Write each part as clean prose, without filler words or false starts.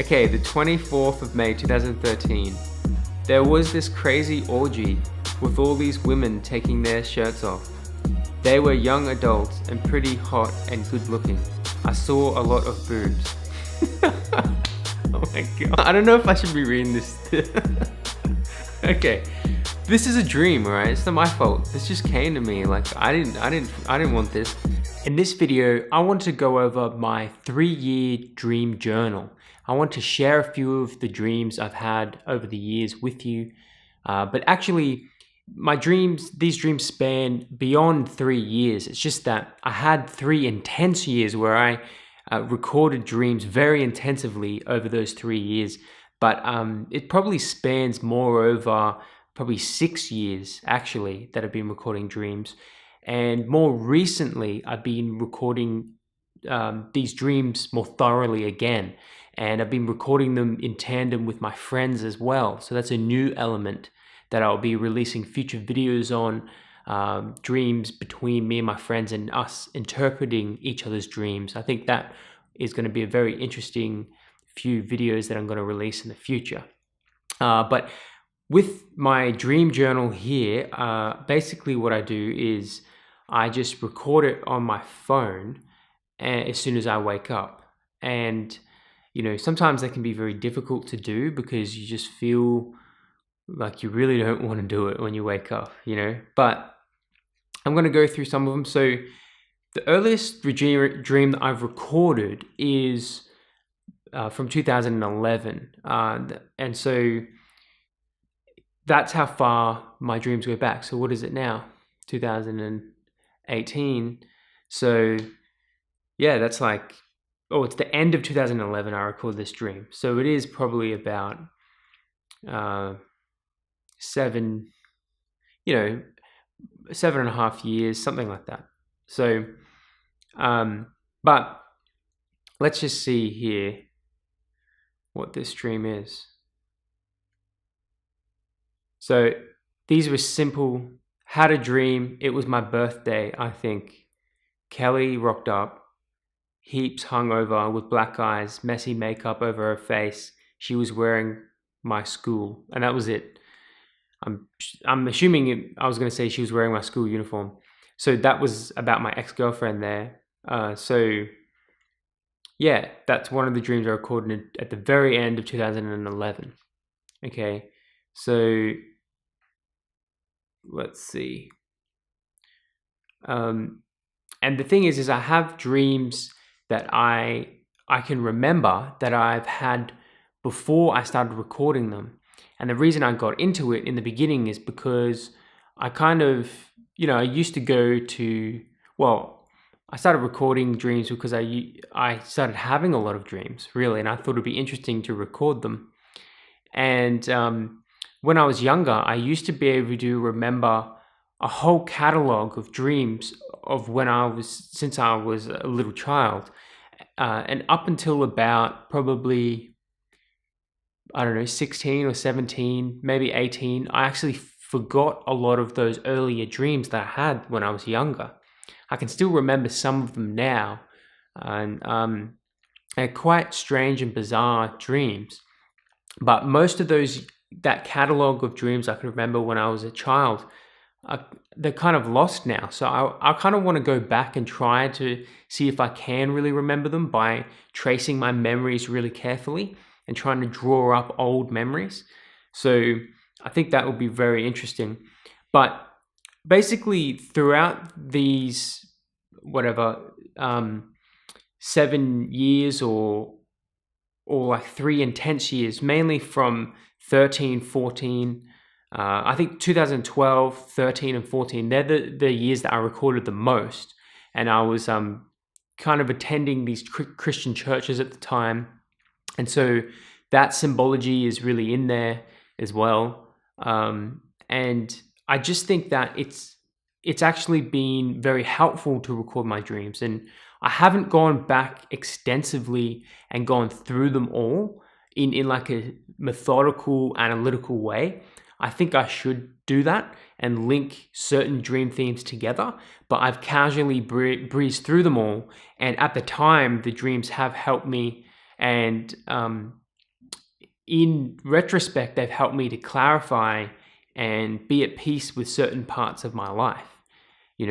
Okay, the 24th of May 2013, there was this crazy orgy with all these women taking their shirts off. They were young adults and pretty hot and good looking. I saw a lot of boobs. Oh my god. I don't know if I should be reading this. Okay, this is a dream, right? It's not my fault. This just came to me. Like I didn't want this. In this video, I want to go over my 3-year dream journal. I want to share a few of the dreams I've had over the years with you. But actually, these dreams span beyond 3 years. It's just that I had 3 intense years where I recorded dreams very intensively over those 3 years. But it probably spans more over probably 6 years, actually, that I've been recording dreams. And more recently, I've been recording these dreams more thoroughly again. And I've been recording them in tandem with my friends as well. So that's a new element that I'll be releasing future videos on, dreams between me and my friends and us interpreting each other's dreams. I think that is going to be a very interesting few videos that I'm going to release in the future. But with my dream journal here, basically what I do is I just record it on my phone as soon as I wake up. And you know, sometimes that can be very difficult to do because you just feel like you really don't want to do it when you wake up, you know. But I'm going to go through some of them. So the earliest dream that I've recorded is from 2011. And so that's how far my dreams go back. So what is it now? 2018. So yeah, that's like, oh, it's the end of 2011 I recorded this dream. So it is probably about 7.5 years, something like that. So, but let's just see here what this dream is. So these were simple. Had a dream. It was my birthday, I think. Kelly rocked up. Heaps hungover with black eyes, messy makeup over her face. She was wearing my school, and that was it. I'm assuming I was going to say she was wearing my school uniform. So that was about my ex-girlfriend there. So yeah, that's one of the dreams I recorded at the very end of 2011. Okay, so let's see. And the thing is I have dreams that I can remember that I've had before I started recording them. And the reason I got into it in the beginning is because I kind of, you know, I used to go to, well, I started recording dreams because I started having a lot of dreams, really, and I thought it'd be interesting to record them. And when I was younger, I used to be able to remember a whole catalog of dreams of since I was a little child. And up until about probably, I don't know, 16 or 17, maybe 18, I actually forgot a lot of those earlier dreams that I had when I was younger. I can still remember some of them now, and they're quite strange and bizarre dreams. But most of that catalog of dreams I can remember when I was a child, they're kind of lost now. So I kind of want to go back and try to see if I can really remember them by tracing my memories really carefully and trying to draw up old memories. So I think that would be very interesting. But basically throughout these, 7 years or like 3 intense years, mainly from 13, 14, I think 2012, 13, and 14, they're the years that I recorded the most. And I was kind of attending these Christian churches at the time. And so that symbology is really in there as well. And I just think that it's actually been very helpful to record my dreams. And I haven't gone back extensively and gone through them all in like a methodical, analytical way. I think I should do that and link certain dream themes together, but I've casually breezed through them all. And at the time, the dreams have helped me and in retrospect, they've helped me to clarify and be at peace with certain parts of my life.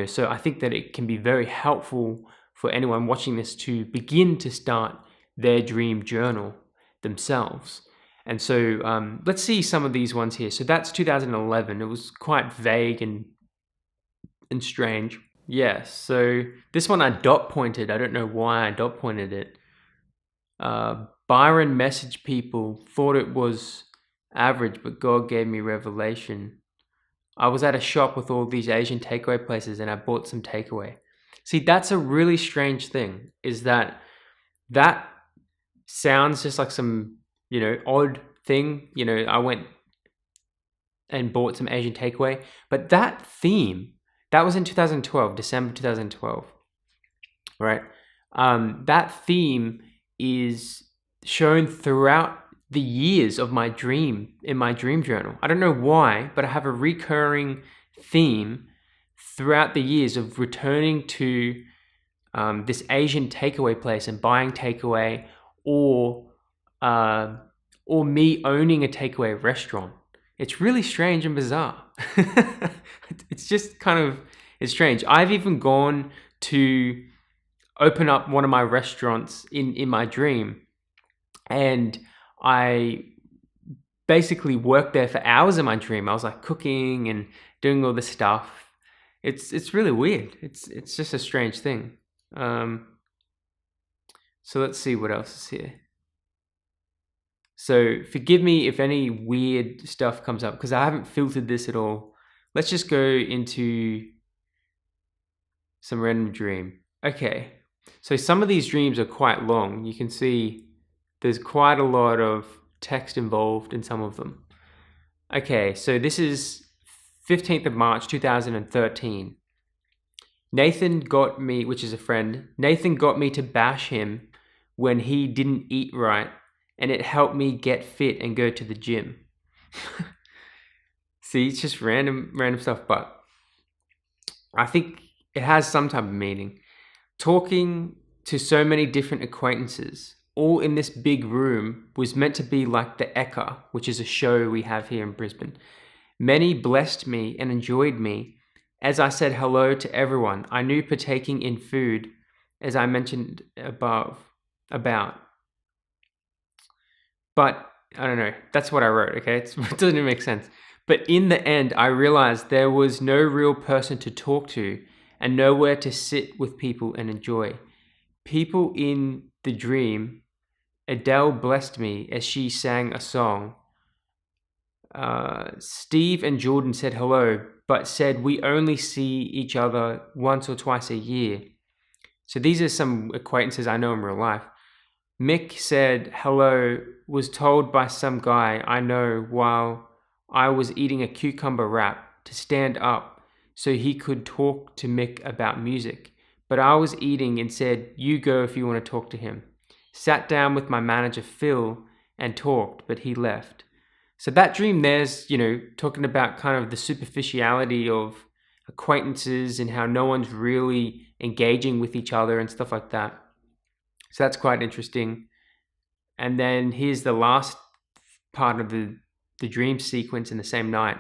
So I think that it can be very helpful for anyone watching this to begin to start their dream journal themselves. And so let's see some of these ones here. So that's 2011. It was quite vague and strange. Yeah, so this one I dot pointed. I don't know why I dot pointed it. Byron messaged people, thought it was average, but God gave me revelation. I was at a shop with all these Asian takeaway places and I bought some takeaway. See, that's a really strange thing, is that sounds just like some, odd thing. I went and bought some Asian takeaway, but that theme, that was in 2012, December 2012, right? That theme is shown throughout the years of my dream, in my dream journal. I don't know why, but I have a recurring theme throughout the years of returning to this Asian takeaway place and buying takeaway, or me owning a takeaway restaurant. It's really strange and bizarre. It's just it's strange. I've even gone to open up one of my restaurants in my dream, and I basically worked there for hours in my dream. I was like cooking and doing all this stuff. It's really weird. It's just a strange thing. So let's see what else is here. So forgive me if any weird stuff comes up, because I haven't filtered this at all. Let's just go into some random dream. Okay, so some of these dreams are quite long. You can see there's quite a lot of text involved in some of them. Okay, so this is 15th of March 2013. Nathan got me, which is a friend, Nathan got me to bash him when he didn't eat right, and it helped me get fit and go to the gym. See, it's just random stuff, but I think it has some type of meaning. Talking to so many different acquaintances, all in this big room, was meant to be like the Eka, which is a show we have here in Brisbane. Many blessed me and enjoyed me as I said hello to everyone I knew, partaking in food, as I mentioned above, about. But I don't know, that's what I wrote, okay? It doesn't even make sense. But in the end, I realized there was no real person to talk to and nowhere to sit with people and enjoy. People in the dream, Adele blessed me as she sang a song. Steve and Jordan said hello, but said we only see each other once or twice a year. So these are some acquaintances I know in real life. Mick said hello, was told by some guy I know while I was eating a cucumber wrap to stand up so he could talk to Mick about music. But I was eating and said, you go if you want to talk to him. Sat down with my manager Phil and talked, but he left. So that dream there's, talking about kind of the superficiality of acquaintances and how no one's really engaging with each other and stuff like that. So that's quite interesting. And then here's the last part of the dream sequence in the same night.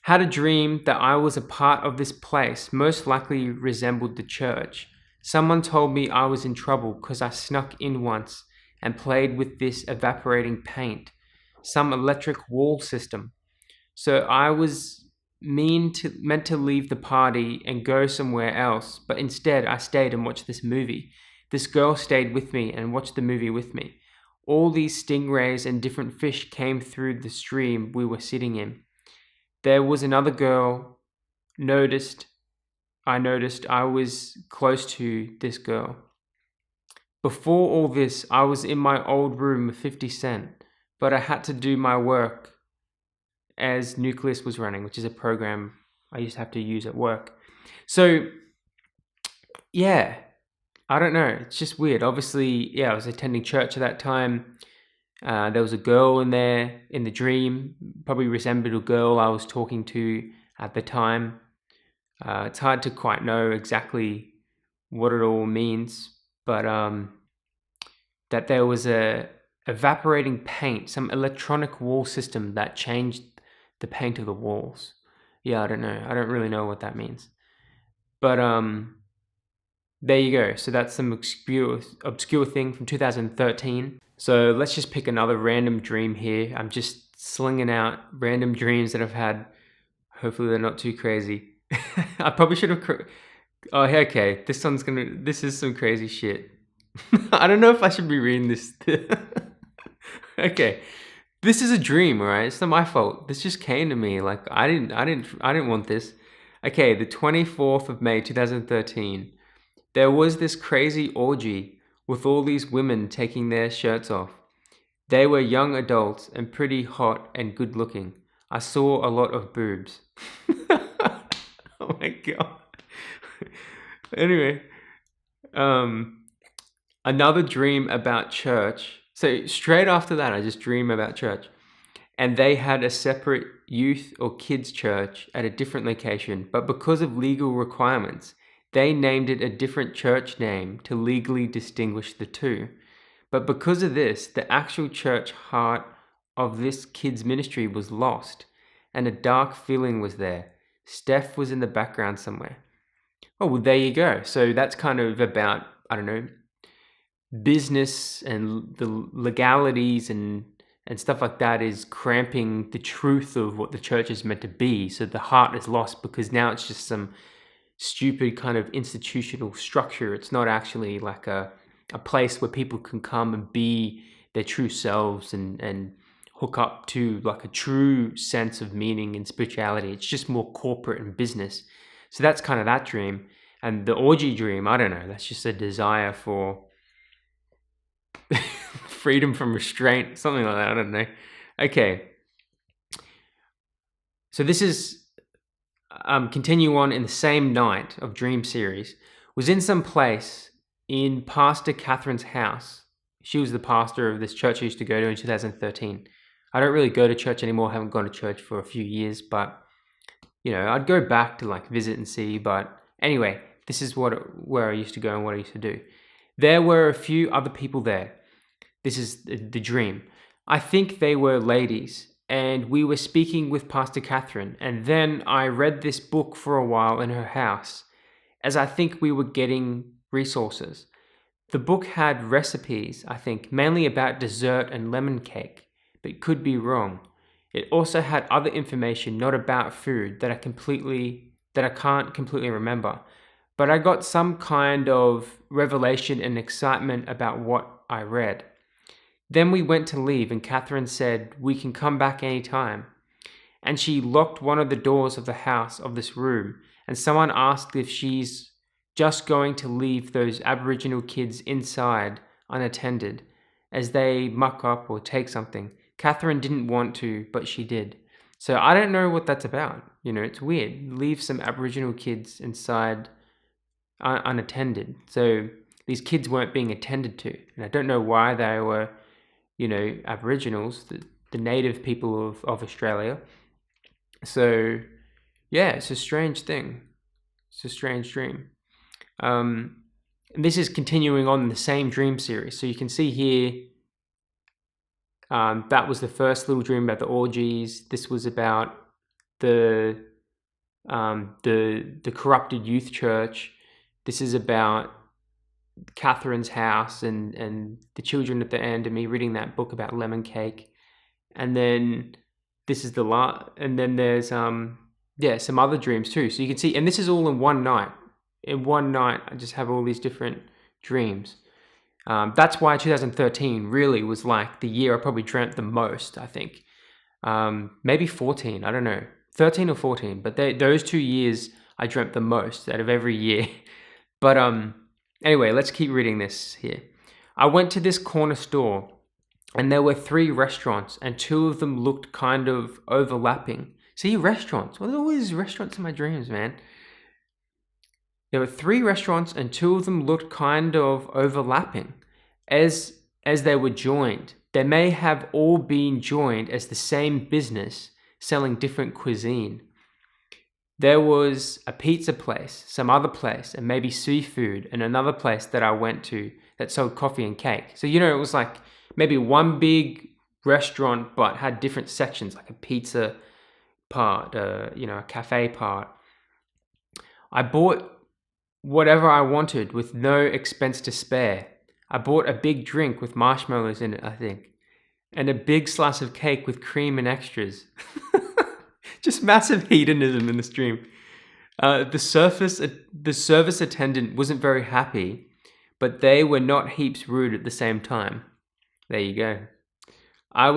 Had a dream that I was a part of this place, most likely resembled the church. Someone told me I was in trouble because I snuck in once and played with this evaporating paint, some electric wall system. So I was meant to leave the party and go somewhere else, but instead I stayed and watched this movie. This girl stayed with me and watched the movie with me. All these stingrays and different fish came through the stream we were sitting in. There was another girl. I noticed I was close to this girl. Before all this, I was in my old room with 50 Cent, but I had to do my work as Nucleus was running, which is a program I used to have to use at work. So, yeah, I don't know. It's just weird. Obviously, I was attending church at that time. There was a girl in there in the dream, probably resembled a girl I was talking to at the time. It's hard to quite know exactly what it all means, but that there was a evaporating paint, some electronic wall system that changed the paint of the walls. Yeah, I don't know. I don't really know what that means. But there you go. So that's some obscure thing from 2013. So let's just pick another random dream here. I'm just slinging out random dreams that I've had. Hopefully they're not too crazy. I probably should have. Oh, okay. This is some crazy shit. I don't know if I should be reading this. Okay. This is a dream, all right? It's not my fault. This just came to me. Like I didn't want this. Okay, the 24th of May, 2013. There was this crazy orgy with all these women taking their shirts off. They were young adults and pretty hot and good looking. I saw a lot of boobs. Oh my god. Anyway, another dream about church. So straight after that, I just dream about church. And they had a separate youth or kids church at a different location, but because of legal requirements, they named it a different church name to legally distinguish the two. But because of this, the actual church heart of this kids' ministry was lost, and a dark feeling was there. Steph was in the background somewhere. Oh, well, there you go. So that's kind of about, I don't know, business and the legalities and stuff like that is cramping the truth of what the church is meant to be. So the heart is lost because now it's just some stupid kind of institutional structure. It's not actually like a place where people can come and be their true selves and hook up to like a true sense of meaning and spirituality. It's just more corporate and business. So that's kind of that dream. And the orgy dream, I don't know, that's just a desire for freedom from restraint, something like that, I don't know. Okay. So this is continue on in the same night of dream series. Was in some place in Pastor Catherine's house. She was the pastor of this church I used to go to in 2013. I don't really go to church anymore. Haven't gone to church for a few years, but you know, I'd go back to like visit and see. But anyway, this is where I used to go and what I used to do. There were a few other people there. This is the dream. I think they were ladies, and we were speaking with Pastor Catherine, and then I read this book for a while in her house, as I think we were getting resources. The book had recipes, I think, mainly about dessert and lemon cake, but could be wrong. It also had other information not about food that I can't completely remember. But I got some kind of revelation and excitement about what I read. Then we went to leave and Catherine said, "We can come back anytime." And she locked one of the doors of the house of this room, and someone asked if she's just going to leave those Aboriginal kids inside unattended as they muck up or take something. Catherine didn't want to, but she did. So I don't know what that's about. You know, it's weird. Leave some Aboriginal kids inside unattended. So these kids weren't being attended to. And I don't know why they were, you know, Aboriginals, the native people of Australia. So yeah, it's a strange thing. It's a strange dream. And this is continuing on the same dream series. So you can see here, that was the first little dream about the orgies. This was about the corrupted youth church. This is about Catherine's house and the children at the end, and me reading that book about lemon cake. And then this is and then there's some other dreams too. So you can see, and this is all in one night. In one night, I just have all these different dreams. That's why 2013 really was like the year I probably dreamt the most, I think. Maybe 14, I don't know. 13 or 14, but those 2 years I dreamt the most out of every year. But anyway, let's keep reading this here. I went to this corner store and there were 3 restaurants and 2 of them looked kind of overlapping. See, restaurants. Well, there's always restaurants in my dreams, man. There were 3 restaurants and 2 of them looked kind of overlapping as they were joined. They may have all been joined as the same business selling different cuisine. There was a pizza place, some other place, and maybe seafood, and another place that I went to that sold coffee and cake. So, you know, it was like maybe one big restaurant, but had different sections, like a pizza part, a cafe part. I bought whatever I wanted with no expense to spare. I bought a big drink with marshmallows in it, I think, and a big slice of cake with cream and extras. Just massive hedonism in this dream. The service attendant wasn't very happy, but they were not heaps rude at the same time. There you go. I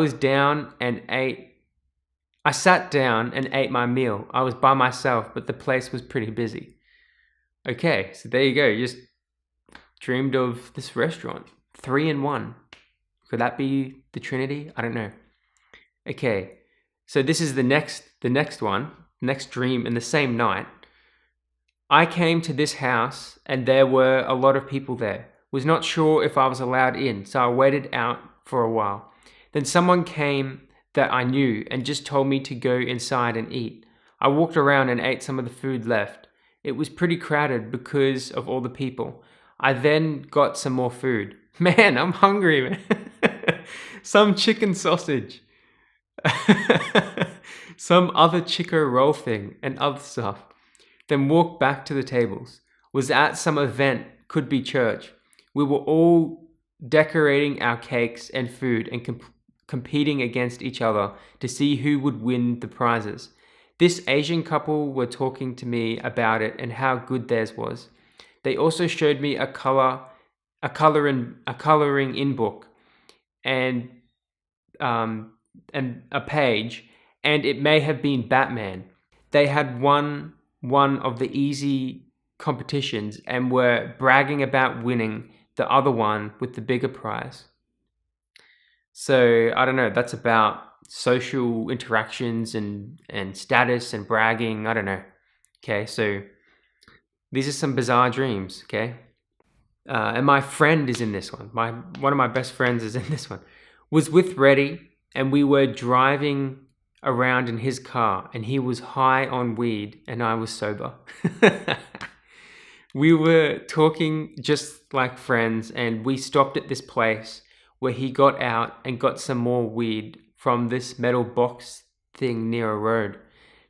sat down and ate my meal. I was by myself, but the place was pretty busy. Okay, so there you go. You just dreamed of this restaurant. 3 in 1. Could that be the Trinity? I don't know. Okay, so this is the next one, next dream in the same night. I came to this house and there were a lot of people there. Was not sure if I was allowed in, so I waited out for a while. Then someone came that I knew and just told me to go inside and eat. I walked around and ate some of the food left. It was pretty crowded because of all the people. I then got some more food. Man, I'm hungry, man. Some chicken sausage. Some other chicken roll thing and other stuff. Then walked back to the tables. Was at some event, could be church. We were all decorating our cakes and food and competing against each other to see who would win the prizes. This Asian couple were talking to me about it and how good theirs was. They also showed me a coloring in book and a page, and it may have been Batman. They had won one of the easy competitions and were bragging about winning the other one with the bigger prize. So I don't know, that's about social interactions and status and bragging. I don't know. Okay, so these are some bizarre dreams. Okay, and my friend is in this one. One of my best friends is in this one. Was with Reddy, and we were driving around in his car, and he was high on weed and I was sober. We were talking just like friends, and we stopped at this place where he got out and got some more weed from this metal box thing near a road.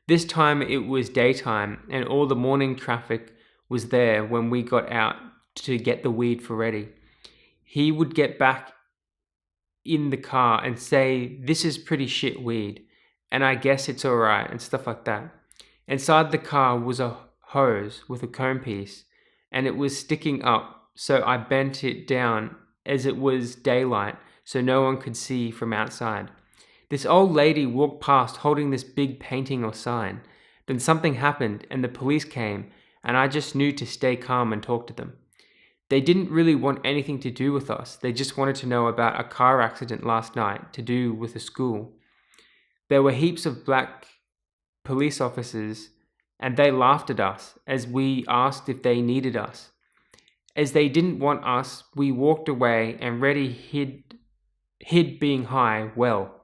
This time it was daytime and all the morning traffic was there when we got out to get the weed for Reddy. He would get back in the car and say, "This is pretty shit weed, and I guess it's alright," and stuff like that. Inside the car was a hose with a comb piece, and it was sticking up, so I bent it down as it was daylight so no one could see from outside. This old lady walked past holding this big painting or sign. Then something happened and the police came, and I just knew to stay calm and talk to them. They didn't really want anything to do with us. They just wanted to know about a car accident last night to do with a school. There were heaps of black police officers, and they laughed at us as we asked if they needed us. As they didn't want us, we walked away and Reddy hid being high well.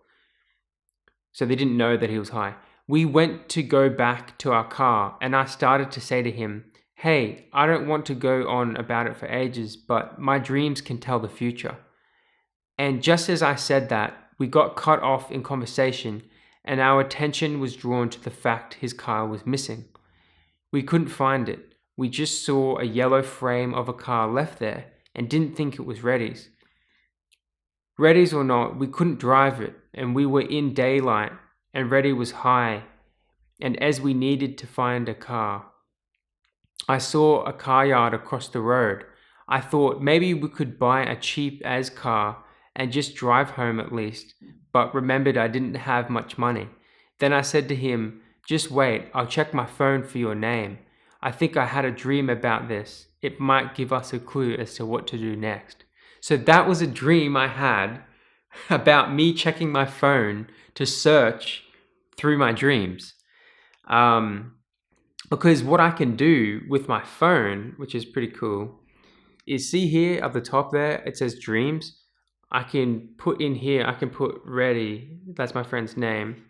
So they didn't know that he was high. We went to go back to our car, and I started to say to him, "Hey, I don't want to go on about it for ages, but my dreams can tell the future." And just as I said that, we got cut off in conversation, and our attention was drawn to the fact his car was missing. We couldn't find it. We just saw a yellow frame of a car left there and didn't think it was Reddy's. Reddy's or not, we couldn't drive it, and we were in daylight, and Reddy was high, and as we needed to find a car, I saw a car yard across the road. I thought maybe we could buy a cheap as car and just drive home at least, but remembered I didn't have much money. Then I said to him, "Just wait, I'll check my phone for your name. I think I had a dream about this. It might give us a clue as to what to do next." So that was a dream I had about me checking my phone to search through my dreams. Because what I can do with my phone, which is pretty cool, is see here at the top there, it says dreams. I can put in here, I can put Reddy, that's my friend's name,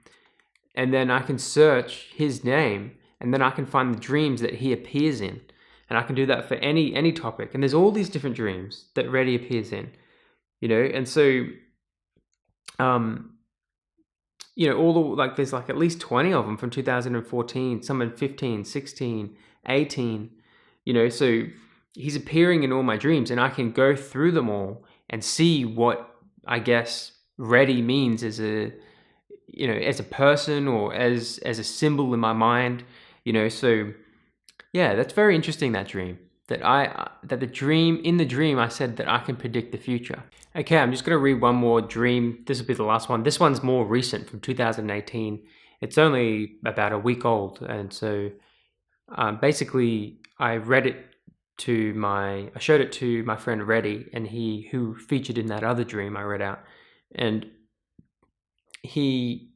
and then I can search his name, and then I can find the dreams that he appears in. And I can do that for any topic. And there's all these different dreams that Reddy appears in. And so, all the, like, there's like at least 20 of them from 2014, some in 15, 16, 18, so he's appearing in all my dreams, and I can go through them all and see what, I guess, ready means as a person, or as a symbol in my mind, so yeah, that's very interesting, that dream. That in the dream I said that I can predict the future. Okay, I'm just going to read one more dream. This will be the last one. This one's more recent, from 2018. It's only about a week old, and so basically I showed it to my friend Reddy, and who featured in that other dream I read out, and he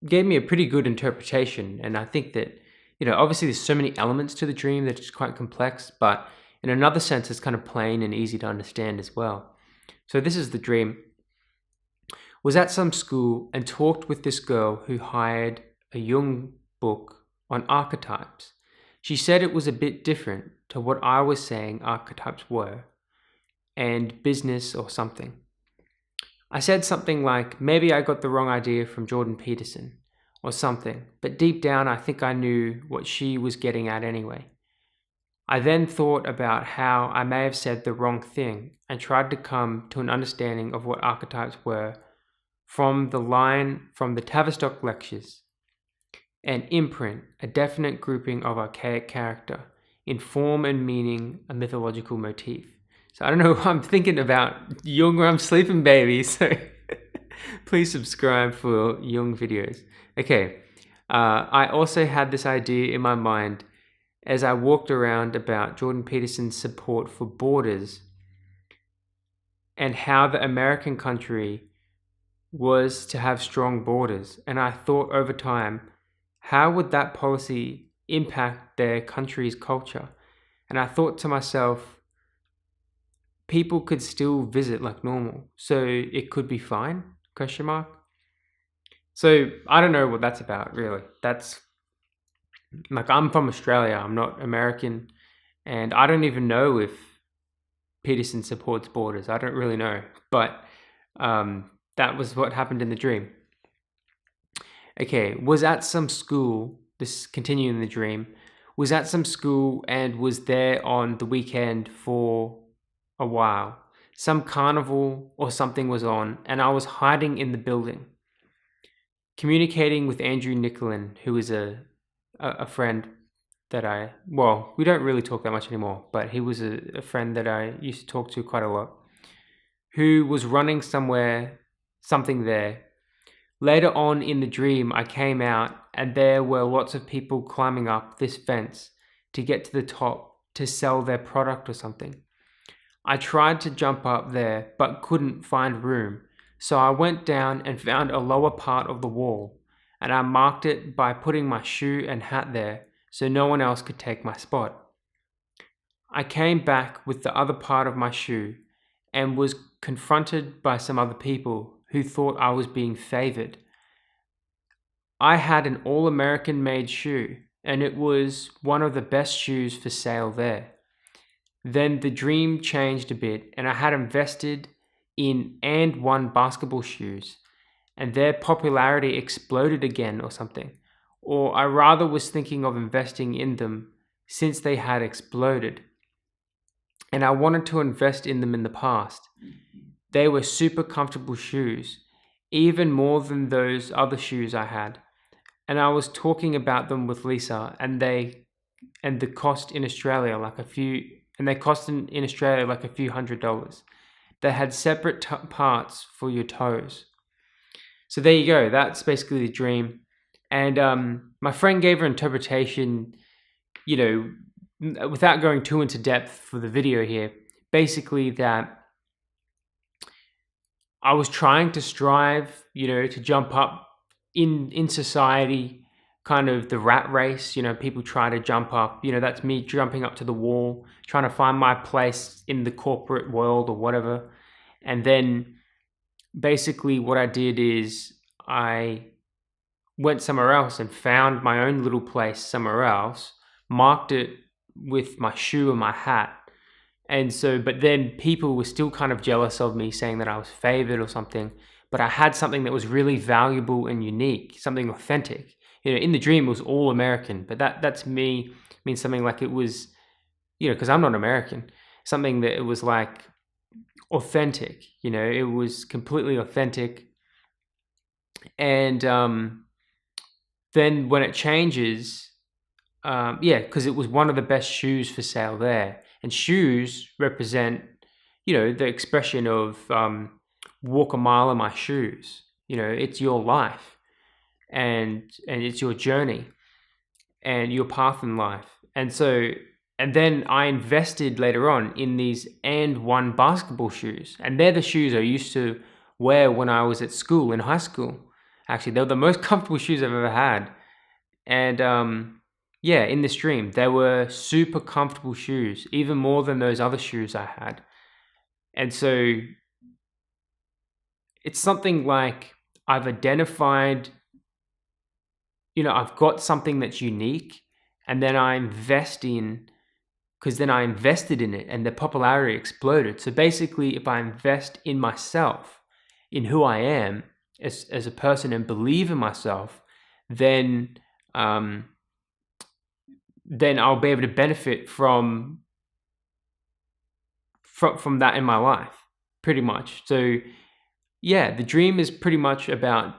gave me a pretty good interpretation. And I think that, obviously there's so many elements to the dream that it's quite complex, but in another sense, it's kind of plain and easy to understand as well. So this is the dream. Was at some school and talked with this girl who hired a Jung book on archetypes. She said it was a bit different to what I was saying archetypes were, and business or something. I said something like, maybe I got the wrong idea from Jordan Peterson or something, but deep down I think I knew what she was getting at anyway. I then thought about how I may have said the wrong thing and tried to come to an understanding of what archetypes were from the line from the Tavistock lectures. An imprint, a definite grouping of archaic character, in form and meaning a mythological motif. So I don't know, I'm thinking about Jung or I'm sleeping, baby. So please subscribe for Jung videos. Okay, I also had this idea in my mind as I walked around about Jordan Peterson's support for borders and how the American country was to have strong borders. And I thought over time, how would that policy impact their country's culture? And I thought to myself, people could still visit like normal, so it could be fine, ? So I don't know what that's about, really. That's like, I'm from Australia, I'm not American, and I don't even know if Peterson supports borders. I don't really know, but that was what happened in the dream. Okay, was at some school, this continuing the dream, was at some school and was there on the weekend for a while. Some carnival or something was on, and I was hiding in the building, communicating with Andrew Nicholin, who is a friend that we don't really talk that much anymore, but he was a friend that I used to talk to quite a lot, who was running something there. Later on in the dream, I came out and there were lots of people climbing up this fence to get to the top to sell their product or something. I tried to jump up there, but couldn't find room. So I went down and found a lower part of the wall, and I marked it by putting my shoe and hat there so no one else could take my spot. I came back with the other part of my shoe and was confronted by some other people who thought I was being favored. I had an all-American made shoe, and it was one of the best shoes for sale there. Then the dream changed a bit, and I had invested in and won basketball shoes, and their popularity exploded again or something. Or I rather was thinking of investing in them since they had exploded. And I wanted to invest in them in the past. They were super comfortable shoes, even more than those other shoes I had. And I was talking about them with Lisa, and the cost in Australia like a few $100. They had separate parts for your toes. So there you go. That's basically the dream. And my friend gave her interpretation, without going too into depth for the video here, basically that I was trying to strive, to jump up in society, kind of the rat race, people try to jump up, that's me jumping up to the wall, trying to find my place in the corporate world or whatever. And then basically what I did is I went somewhere else and found my own little place somewhere else, marked it with my shoe and my hat, And so, but then people were still kind of jealous of me, saying that I was favored or something. But I had something that was really valuable and unique, something authentic. In the dream, it was all American, but that's me means something like it was, because I'm not American, something that it was like authentic. It was completely authentic. And then when it changes, because it was one of the best shoes for sale there. And shoes represent, the expression of walk a mile in my shoes. It's your life, and it's your journey and your path in life. And then I invested later on in these and one basketball shoes. And they're the shoes I used to wear when I was at school, in high school. Actually, they're the most comfortable shoes I've ever had. And in this dream, they were super comfortable shoes, even more than those other shoes I had. And so it's something like I've identified, I've got something that's unique, and then I invest in, because then I invested in it and the popularity exploded. So basically, if I invest in myself, in who I am as a person, and believe in myself, then I'll be able to benefit from that in my life, pretty much. So the dream is pretty much about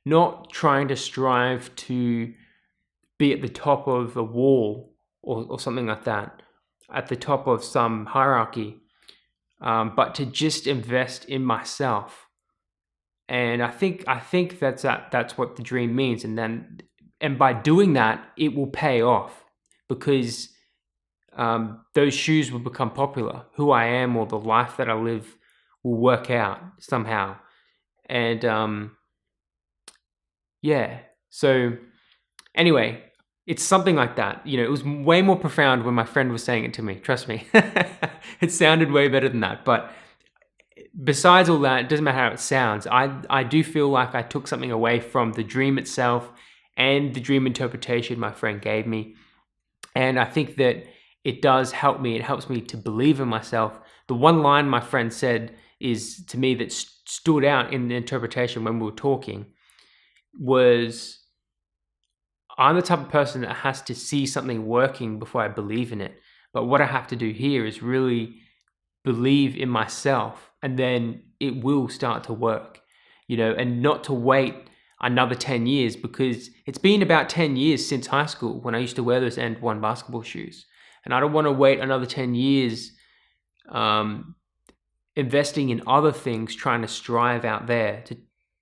not trying to strive to be at the top of a wall or something like that, at the top of some hierarchy, but to just invest in myself. And I think that's what the dream means. And by doing that, it will pay off, because those shoes will become popular. Who I am, or the life that I live, will work out somehow. And so anyway, it's something like that. It was way more profound when my friend was saying it to me. Trust me. It sounded way better than that. But besides all that, it doesn't matter how it sounds. I do feel like I took something away from the dream itself and the dream interpretation my friend gave me. And I think that it does help me. It helps me to believe in myself. The one line my friend said is, to me, that stood out in the interpretation when we were talking, was, I'm the type of person that has to see something working before I believe in it. But what I have to do here is really believe in myself, and then it will start to work, and not to wait another 10 years, because it's been about 10 years since high school when I used to wear those and one basketball shoes. And I don't want to wait another 10 years investing in other things, trying to strive out there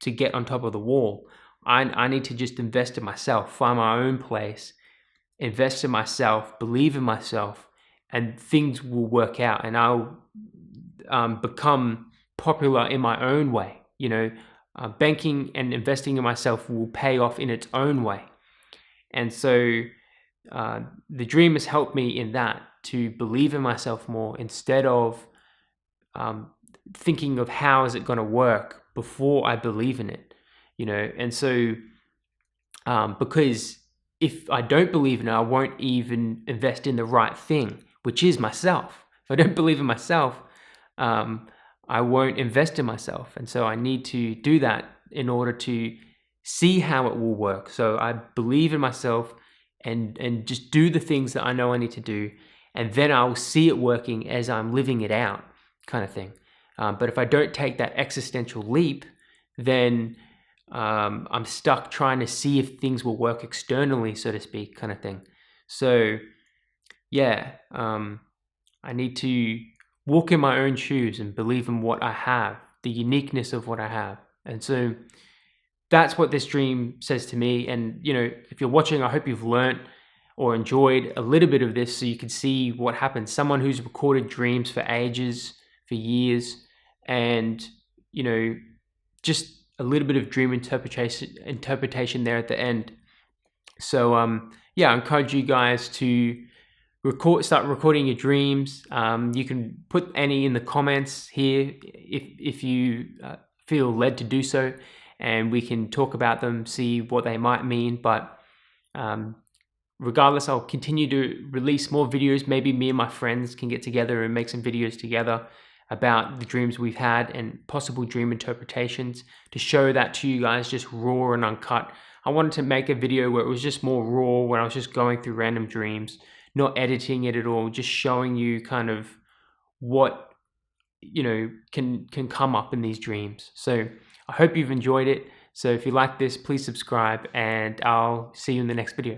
to get on top of the wall. I need to just invest in myself, find my own place, invest in myself, believe in myself, and things will work out, and I'll become popular in my own way. Banking and investing in myself will pay off in its own way. And so the dream has helped me in that, to believe in myself more, instead of thinking of how is it going to work before I believe in it. And so because if I don't believe in it, I won't even invest in the right thing, which is myself. If I don't believe in myself, I won't invest in myself. And so I need to do that in order to see how it will work. So I believe in myself and just do the things that I know I need to do, and then I'll see it working as I'm living it out, kind of thing. But if I don't take that existential leap, then I'm stuck trying to see if things will work externally, so to speak, kind of thing. So I need to walk in my own shoes and believe in what I have, the uniqueness of what I have. And so that's what this dream says to me. And, if you're watching, I hope you've learned or enjoyed a little bit of this, so you can see what happens. Someone who's recorded dreams for ages, for years, and, just a little bit of dream interpretation there at the end. So, I encourage you guys to start recording your dreams. You can put any in the comments here if you feel led to do so, and we can talk about them, see what they might mean. But regardless, I'll continue to release more videos. Maybe me and my friends can get together and make some videos together about the dreams we've had and possible dream interpretations to show that to you guys just raw and uncut. I wanted to make a video where it was just more raw, where I was just going through random dreams, not editing it at all, just showing you kind of what, you know, can come up in these dreams. So I hope you've enjoyed it. So if you like this, please subscribe, and I'll see you in the next video.